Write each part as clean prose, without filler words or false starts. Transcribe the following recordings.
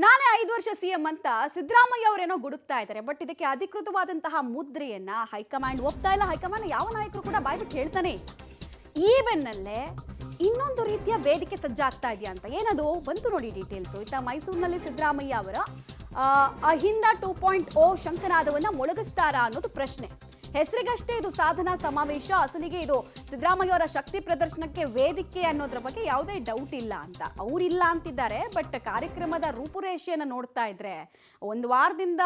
ನಾನೇ 5 ವರ್ಷ ಸಿಎಂ ಅಂತ ಸಿದ್ದರಾಮಯ್ಯ ಅವರೇನೋ ಗುಡುಕ್ತಾ ಇದ್ದಾರೆ. ಬಟ್ ಇದಕ್ಕೆ ಅಧಿಕೃತವಾದಂತಹ ಮುದ್ರೆಯನ್ನ ಹೈಕಮಾಂಡ್ ಒಪ್ತಾ ಇಲ್ಲ. ಹೈಕಮಾಂಡ್ ಯಾವ ನಾಯಕರು ಕೂಡ ಬಾಯ್ಬಿಟ್ಟು ಹೇಳ್ತಾನೆ ಇಲ್ಲ. ಈ ಬೆನ್ನಲ್ಲೇ ಇನ್ನೊಂದು ರೀತಿಯ ವೇದಿಕೆ ಸಜ್ಜಾಗ್ತಾ ಇದೆಯಾ ಅಂತ. ಏನದು ಬಂತು ನೋಡಿ ಡೀಟೇಲ್ಸ್. ಇತ್ತ ಮೈಸೂರಿನಲ್ಲಿ ಸಿದ್ದರಾಮಯ್ಯ ಅವರ ಅಹಿಂದ 2.0 ಶಂಕನಾದವನ್ನ ಮೊಳಗಿಸ್ತಾರಾ ಅನ್ನೋದು ಪ್ರಶ್ನೆ. ಹೆಸರಿಗಷ್ಟೇ ಇದು ಸಾಧನಾ ಸಮಾವೇಶ, ಅಸಲಿಗೆ ಇದು ಸಿದ್ದರಾಮಯ್ಯ ಅವರ ಶಕ್ತಿ ಪ್ರದರ್ಶನಕ್ಕೆ ವೇದಿಕೆ ಅನ್ನೋದ್ರ ಬಗ್ಗೆ ಯಾವುದೇ ಡೌಟ್ ಇಲ್ಲ ಅಂತ ಅವರಿಲ್ಲ ಅಂತಿದ್ದಾರೆ. ಬಟ್ ಕಾರ್ಯಕ್ರಮದ ರೂಪುರೇಷೆಯನ್ನು ನೋಡ್ತಾ ಇದ್ರೆ ಒಂದು ವಾರದಿಂದ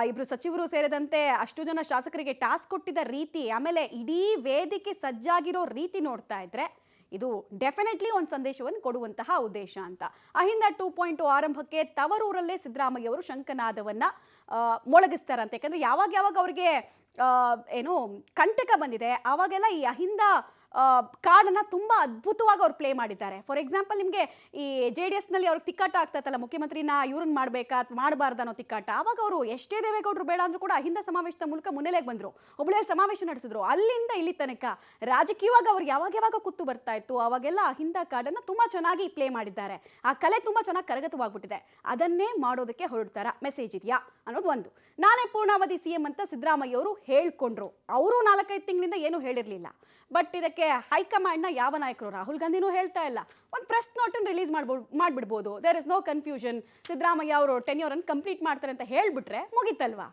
ಇಬ್ರು ಸಚಿವರು ಸೇರಿದಂತೆ ಅಷ್ಟು ಜನ ಶಾಸಕರಿಗೆ ಟಾಸ್ಕ್ ಕೊಟ್ಟಿದ್ದ ರೀತಿ, ಆಮೇಲೆ ಇಡೀ ವೇದಿಕೆ ಸಜ್ಜಾಗಿರೋ ರೀತಿ ನೋಡ್ತಾ ಇದ್ರೆ ಇದು ಡೆಫಿನೆಟ್ಲಿ ಒಂದು ಸಂದೇಶವನ್ನು ಕೊಡುವಂತಹ ಉದ್ದೇಶ ಅಂತ. ಅಹಿಂದ 2.0 ಆರಂಭಕ್ಕೆ ತವರೂರಲ್ಲೇ ಸಿದ್ದರಾಮಯ್ಯ ಅವರು ಶಂಖನಾದವನ್ನ ಮೊಳಗಿಸ್ತಾರಂತೆ. ಯಾಕಂದ್ರೆ ಯಾವಾಗ ಅವರಿಗೆ ಏನು ಕಂಟಕ ಬಂದಿದೆ ಆವಾಗೆಲ್ಲ ಈ ಅಹಿಂದ ಕಾರ್ಡನ್ನು ತುಂಬ ಅದ್ಭುತವಾಗಿ ಅವ್ರು ಪ್ಲೇ ಮಾಡಿದ್ದಾರೆ. ಫಾರ್ ಎಕ್ಸಾಂಪಲ್, ನಿಮಗೆ ಈ JDS ನಲ್ಲಿ ಅವ್ರಿಗೆ ತಿಕ್ಕಾಟ ಆಗ್ತೈತಲ್ಲ, ಮುಖ್ಯಮಂತ್ರಿನ ಇವ್ರನ್ನ ಮಾಡಬೇಕಾ ಮಾಡಬಾರ್ದು ಅನ್ನೋ ತಿಕ್ಕಾಟ. ಆವಾಗ ಅವರು ಎಷ್ಟೇ ದೇವೇಗೌಡರು ಬೇಡ ಅಂದ್ರೂ ಕೂಡ ಅಹಿಂದ ಸಮಾವೇಶದ ಮೂಲಕ ಮುನ್ನೆಲೆಗೆ ಬಂದರು, ಹುಬ್ಬಳ್ಳಿಯಲ್ಲಿ ಸಮಾವೇಶ ನಡೆಸಿದ್ರು. ಅಲ್ಲಿಂದ ಇಲ್ಲಿ ತನಕ ರಾಜಕೀಯವಾಗಿ ಅವ್ರು ಯಾವಾಗ ಕುತ್ತು ಬರ್ತಾ ಇತ್ತು ಅವಾಗೆಲ್ಲ ಅಹಿಂದ ಕಾರ್ಡನ್ನು ತುಂಬ ಚೆನ್ನಾಗಿ ಪ್ಲೇ ಮಾಡಿದ್ದಾರೆ. ಆ ಕಲೆ ತುಂಬ ಚೆನ್ನಾಗಿ ಕರಗತವಾಗ್ಬಿಟ್ಟಿದೆ. ಅದನ್ನೇ ಮಾಡೋದಕ್ಕೆ ಹೊರಡ್ತಾರ, ಮೆಸೇಜ್ ಇದೆಯಾ ಅನ್ನೋದು ಒಂದು. ನಾನೇ ಪೂರ್ಣಾವಧಿ ಸಿಎಂ ಅಂತ ಸಿದ್ದರಾಮಯ್ಯ ಅವರು ಹೇಳ್ಕೊಂಡ್ರು. ಅವರು 4-5 ತಿಂಗಳಿಂದ ಏನೂ ಹೇಳಿರಲಿಲ್ಲ. ಬಟ್ ಇದಕ್ಕೆ ಹೈಕಮಾಂಡ್ನ ಯಾವ ನಾಯಕರು, ರಾಹುಲ್ ಗಾಂಧಿನೂ ಹೇಳ್ತಾ ಇಲ್ಲ. ಒಂದು ಪ್ರೆಸ್ ನೋಟನ್ನು ರಿಲೀಸ್ ಮಾಡಿಬಿಡ್ಬೋದು. There is no confusion, Siddaramaiah ಅವರು ಟೆನ್ಯೂರನ್ನು ಕಂಪ್ಲೀಟ್ ಮಾಡ್ತಾರೆ ಅಂತ ಹೇಳಿಬಿಟ್ರೆ ಮುಗಿತಲ್ವಾ.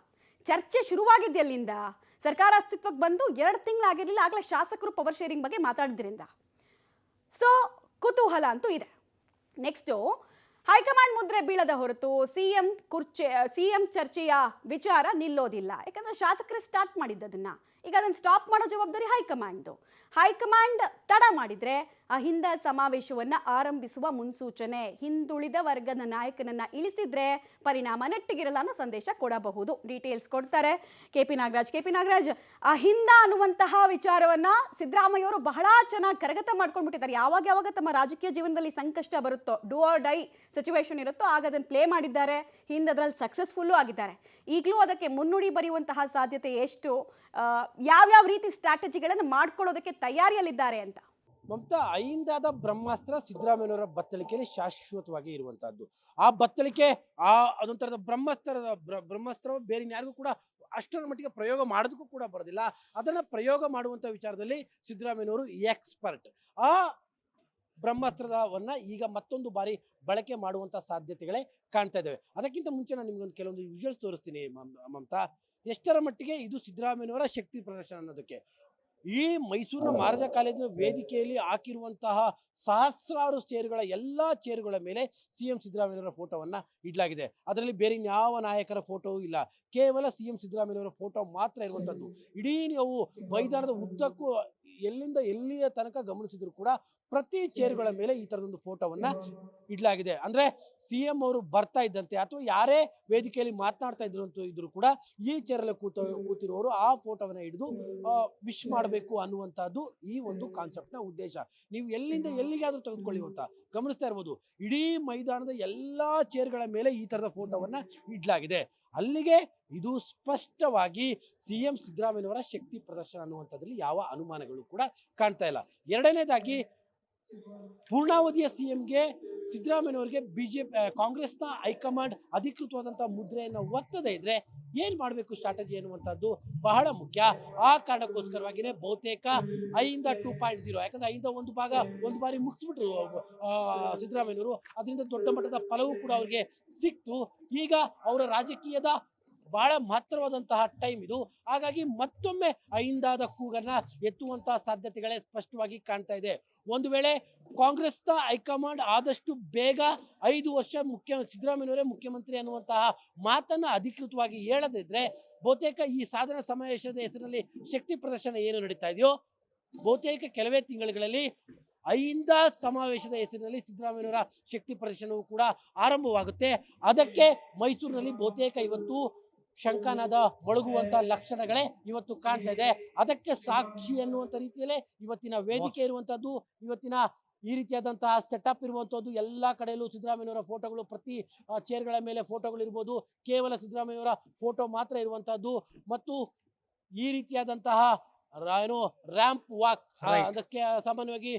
ಚರ್ಚೆ ಶುರುವಾಗಿದ್ದೆ ಅಲ್ಲಿಂದ. ಸರ್ಕಾರ ಅಸ್ತಿತ್ವಕ್ಕೆ ಬಂದು 2 ತಿಂಗಳಾಗಿರಲಿಲ್ಲ, ಆಗಲೇ ಶಾಸಕರು ಪವರ್ ಶೇರಿಂಗ್ ಬಗ್ಗೆ ಮಾತಾಡಿದ್ರಿಂದ. ಸೊ ಕುತೂಹಲ ಅಂತೂ ಇದೆ. ನೆಕ್ಸ್ಟು, ಹೈಕಮಾಂಡ್ ಮುದ್ರೆ ಬೀಳದ ಹೊರತು ಸಿಎಂ ಚರ್ಚೆಯ ವಿಚಾರ ನಿಲ್ಲೋದಿಲ್ಲ. ಯಾಕಂದ್ರೆ ಶಾಸಕರು ಸ್ಟಾರ್ಟ್ ಮಾಡಿದ್ದದನ್ನ, ಈಗ ಅದನ್ನು ಸ್ಟಾಪ್ ಮಾಡೋ ಜವಾಬ್ದಾರಿ ಹೈಕಮಾಂಡ್ದು. ಹೈಕಮಾಂಡ್ ತಡ ಮಾಡಿದ್ರೆ ಅಹಿಂದ ಸಮಾವೇಶವನ್ನ ಆರಂಭಿಸುವ ಮುನ್ಸೂಚನೆ, ಹಿಂದುಳಿದ ವರ್ಗದ ನಾಯಕನನ್ನ ಇಳಿಸಿದ್ರೆ ಪರಿಣಾಮ ನೆಟ್ಟಿಗಿರಲ್ಲ ಅನ್ನೋ ಸಂದೇಶ ಕೊಡಬಹುದು. ಡೀಟೇಲ್ಸ್ ಕೊಡ್ತಾರೆ ಕೆಪಿ ನಾಗರಾಜ್. ಅಹಿಂದ ಅನ್ನುವಂತಹ ವಿಚಾರವನ್ನ ಸಿದ್ದರಾಮಯ್ಯ ಅವರು ಬಹಳ ಚೆನ್ನಾಗಿ ಕರಗತ ಮಾಡ್ಕೊಂಡ್ಬಿಟ್ಟಿದ್ದಾರೆ. ಯಾವಾಗ ತಮ್ಮ ರಾಜಕೀಯ ಜೀವನದಲ್ಲಿ ಸಂಕಷ್ಟ ಬರುತ್ತೋ, ಡೂ ಆರ್ ಡೈ ಸಿಚುವೇಶನ್ ಇರುತ್ತೋ ಆಗ ಅದನ್ನು ಪ್ಲೇ ಮಾಡಿದ್ದಾರೆ. ಹಿಂದೆ ಅದರಲ್ಲಿ ಸಕ್ಸಸ್ಫುಲ್ಲು ಆಗಿದ್ದಾರೆ. ಈಗಲೂ ಅದಕ್ಕೆ ಮುನ್ನುಡಿ ಬರೆಯುವಂತಹ ಸಾಧ್ಯತೆ ಎಷ್ಟು, ಯಾವ್ಯಾವ ರೀತಿ ಸ್ಟ್ರಾಟಜಿಗಳನ್ನು ಮಾಡ್ಕೊಳ್ಳೋದಕ್ಕೆ ತಯಾರಿಯಲ್ಲಿದ್ದಾರೆ ಅಂತ. ಮಮತಾ, ಅಹಿಂದಾದ ಬ್ರಹ್ಮಾಸ್ತ್ರ ಸಿದ್ದರಾಮಯ್ಯನವರ ಬತ್ತಳಿಕೆಯಲ್ಲಿ ಶಾಶ್ವತವಾಗಿ ಇರುವಂತಹದ್ದು. ಆ ಬತ್ತಳಿಕೆ ಅದೊಂಥರದ ಬ್ರಹ್ಮಾಸ್ತ್ರ ಬೇರೆ ಯಾರಿಗೂ ಕೂಡ ಅಷ್ಟರ ಮಟ್ಟಿಗೆ ಪ್ರಯೋಗ ಮಾಡೋದಕ್ಕೂ ಕೂಡ ಬರೋದಿಲ್ಲ. ಅದನ್ನ ಪ್ರಯೋಗ ಮಾಡುವಂತ ವಿಚಾರದಲ್ಲಿ ಸಿದ್ದರಾಮಯ್ಯನವರು ಎಕ್ಸ್ಪರ್ಟ್. ಆ ಬ್ರಹ್ಮಾಸ್ತ್ರವನ್ನ ಈಗ ಮತ್ತೊಂದು ಬಾರಿ ಬಳಕೆ ಮಾಡುವಂತ ಸಾಧ್ಯತೆಗಳೇ ಕಾಣ್ತಾ ಇದ್ದಾವೆ. ಅದಕ್ಕಿಂತ ಮುಂಚೆ ನಾನು ನಿಮ್ಗೊಂದು ಕೆಲವೊಂದು ವಿಜುವಲ್ಸ್ ತೋರಿಸ್ತೀನಿ ಮಮತಾ. ಎಷ್ಟರ ಮಟ್ಟಿಗೆ ಇದು ಸಿದ್ದರಾಮಯ್ಯನವರ ಶಕ್ತಿ ಪ್ರದರ್ಶನ ಅನ್ನೋದಕ್ಕೆ ಈ ಮೈಸೂರಿನ ಮಹಾರಾಜ ಕಾಲೇಜಿನ ವೇದಿಕೆಯಲ್ಲಿ ಹಾಕಿರುವಂತಹ ಸಹಸ್ರಾರು ಚೇರುಗಳ ಎಲ್ಲಾ ಚೇರುಗಳ ಮೇಲೆ ಸಿಎಂ ಸಿದ್ದರಾಮಯ್ಯನವರ ಫೋಟೋವನ್ನ ಇಡಲಾಗಿದೆ. ಅದರಲ್ಲಿ ಬೇರೆ ಯಾವ ನಾಯಕರ ಫೋಟೋ ಇಲ್ಲ, ಕೇವಲ ಸಿಎಂ ಸಿದ್ದರಾಮಯ್ಯನವರ ಫೋಟೋ ಮಾತ್ರ ಇರುವಂತದ್ದು. ಇಡೀ ನೀವು ಮೈದಾನದ ಉದ್ದಕ್ಕೂ ಎಲ್ಲಿಂದ ಎಲ್ಲಿಯ ತನಕ ಗಮನಿಸಿದ್ರು ಕೂಡ ಪ್ರತಿ ಚೇರುಗಳ ಮೇಲೆ ಈ ತರದೊಂದು ಫೋಟೋವನ್ನ ಇಡಲಾಗಿದೆ. ಅಂದ್ರೆ ಸಿಎಂ ಅವರು ಬರ್ತಾ ಇದ್ದಂತೆ ಅಥವಾ ಯಾರೇ ವೇದಿಕೆಯಲ್ಲಿ ಮಾತನಾಡ್ತಾ ಇದ್ರು ಕೂಡ ಈ ಚೇರಲ್ಲಿ ಕೂತಿರುವವರು ಆ ಫೋಟೋವನ್ನ ಹಿಡಿದು ವಿಶ್ ಮಾಡಬೇಕು ಅನ್ನುವಂಥದ್ದು ಈ ಒಂದು ಕಾನ್ಸೆಪ್ಟ್ ನ ಉದ್ದೇಶ. ನೀವು ಎಲ್ಲಿಂದ ಎಲ್ಲಿಗಾದ್ರೂ ತೆಗೆದುಕೊಳ್ಳಿ ಅಂತ ಗಮನಿಸ್ತಾ ಇರ್ಬೋದು. ಇಡೀ ಮೈದಾನದ ಎಲ್ಲಾ ಚೇರ್ಗಳ ಮೇಲೆ ಈ ತರದ ಫೋಟೋವನ್ನ ಇಡಲಾಗಿದೆ. ಅಲ್ಲಿಗೆ ಇದು ಸ್ಪಷ್ಟವಾಗಿ ಸಿಎಂ ಸಿದ್ದರಾಮಯ್ಯನವರ ಶಕ್ತಿ ಪ್ರದರ್ಶನ ಅನ್ನುವಂಥದ್ರಲ್ಲಿ ಯಾವ ಅನುಮಾನಗಳು ಕೂಡ ಕಾಣ್ತಾ ಇಲ್ಲ. ಎರಡನೇದಾಗಿ, ಪೂರ್ಣಾವಧಿಯ ಸಿಎಂಗೆ ಸಿದ್ದರಾಮಯ್ಯನವರಿಗೆ ಕಾಂಗ್ರೆಸ್ನ ಹೈಕಮಾಂಡ್ ಅಧಿಕೃತವಾದಂತಹ ಮುದ್ರೆಯನ್ನು ಒತ್ತದೇ ಇದ್ರೆ ಏನ್ ಮಾಡಬೇಕು ಸ್ಟ್ರಾಟಜಿ ಅನ್ನುವಂಥದ್ದು ಬಹಳ ಮುಖ್ಯ. ಆ ಕಾರಣಕ್ಕೋಸ್ಕರವಾಗಿನೇ ಬಹುತೇಕ ಅಹಿಂದ 2.0, ಯಾಕಂದ್ರೆ ಅಹಿಂದ ಒಂದು ಬಾರಿ ಮುಗಿಸ್ಬಿಟ್ರು ಸಿದ್ದರಾಮಯ್ಯನವರು. ಅದರಿಂದ ದೊಡ್ಡ ಮಟ್ಟದ ಫಲವೂ ಕೂಡ ಅವ್ರಿಗೆ ಸಿಕ್ತು. ಈಗ ಅವರ ರಾಜಕೀಯದ ಬಹಳ ಮಹತ್ತರವಾದಂತಹ ಟೈಮ್ ಇದು. ಹಾಗಾಗಿ ಮತ್ತೊಮ್ಮೆ ಅಹಿಂದಾದ ಕೂಗನ್ನ ಎತ್ತುವಂತಹ ಸಾಧ್ಯತೆಗಳೇ ಸ್ಪಷ್ಟವಾಗಿ ಕಾಣ್ತಾ ಇದೆ. ಒಂದು ವೇಳೆ ಕಾಂಗ್ರೆಸ್ನ ಹೈಕಮಾಂಡ್ ಆದಷ್ಟು ಬೇಗ 5 ವರ್ಷ ಸಿದ್ದರಾಮಯ್ಯನವರೇ ಮುಖ್ಯಮಂತ್ರಿ ಅನ್ನುವಂತಹ ಮಾತನ್ನ ಅಧಿಕೃತವಾಗಿ ಹೇಳದಿದ್ರೆ ಬಹುತೇಕ ಈ ಸಾಧನಾ ಸಮಾವೇಶದ ಹೆಸರಿನಲ್ಲಿ ಶಕ್ತಿ ಪ್ರದರ್ಶನ ಏನು ನಡೀತಾ ಇದೆಯೋ ಬಹುತೇಕ ಕೆಲವೇ ತಿಂಗಳುಗಳಲ್ಲಿ ಅಹಿಂದ ಸಮಾವೇಶದ ಹೆಸರಿನಲ್ಲಿ ಸಿದ್ದರಾಮಯ್ಯನವರ ಶಕ್ತಿ ಪ್ರದರ್ಶನವೂ ಕೂಡ ಆರಂಭವಾಗುತ್ತೆ. ಅದಕ್ಕೆ ಮೈಸೂರಿನಲ್ಲಿ ಬಹುತೇಕ ಇವತ್ತು ಶಂಖನಾದ ಮೊಳಗುವಂತ ಲಕ್ಷಣಗಳೇ ಇವತ್ತು ಕಾಣ್ತಾ ಇದೆ. ಅದಕ್ಕೆ ಸಾಕ್ಷಿ ಅನ್ನುವಂಥ ರೀತಿಯಲ್ಲೇ ಇವತ್ತಿನ ವೇದಿಕೆ ಇರುವಂತದ್ದು, ಇವತ್ತಿನ ಈ ರೀತಿಯಾದಂತಹ ಸೆಟಪ್ ಇರುವಂತದ್ದು. ಎಲ್ಲಾ ಕಡೆಯಲ್ಲೂ ಸಿದ್ದರಾಮಯ್ಯನವರ ಫೋಟೋಗಳು, ಪ್ರತಿ ಚೇರ್ಗಳ ಮೇಲೆ ಫೋಟೋಗಳು ಇರ್ಬೋದು, ಕೇವಲ ಸಿದ್ದರಾಮಯ್ಯನವರ ಫೋಟೋ ಮಾತ್ರ ಇರುವಂತಹದ್ದು. ಮತ್ತು ಈ ರೀತಿಯಾದಂತಹ ಏನು ರ್ಯಾಂಪ್ ವಾಕ್, Right. ಅದಕ್ಕೆ ಸಾಮಾನ್ಯವಾಗಿ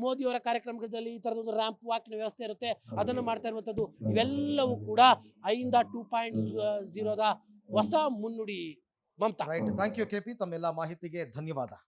ಮೋದಿಯವರ ಕಾರ್ಯಕ್ರಮಗಳಲ್ಲಿ ಈ ತರದ ಒಂದು ರ್ಯಾಂಪ್ ವಾಕ್ನ ವ್ಯವಸ್ಥೆ ಇರುತ್ತೆ, ಅದನ್ನು ಮಾಡ್ತಾ ಇರುವಂತದ್ದು. ಇವೆಲ್ಲವೂ ಕೂಡ 2.0ದ ಹೊಸ ಮುನ್ನುಡಿ. Mamata. Right, thank you KP, ತಮ್ಮೆಲ್ಲ ಮಾಹಿತಿಗೆ ಧನ್ಯವಾದ.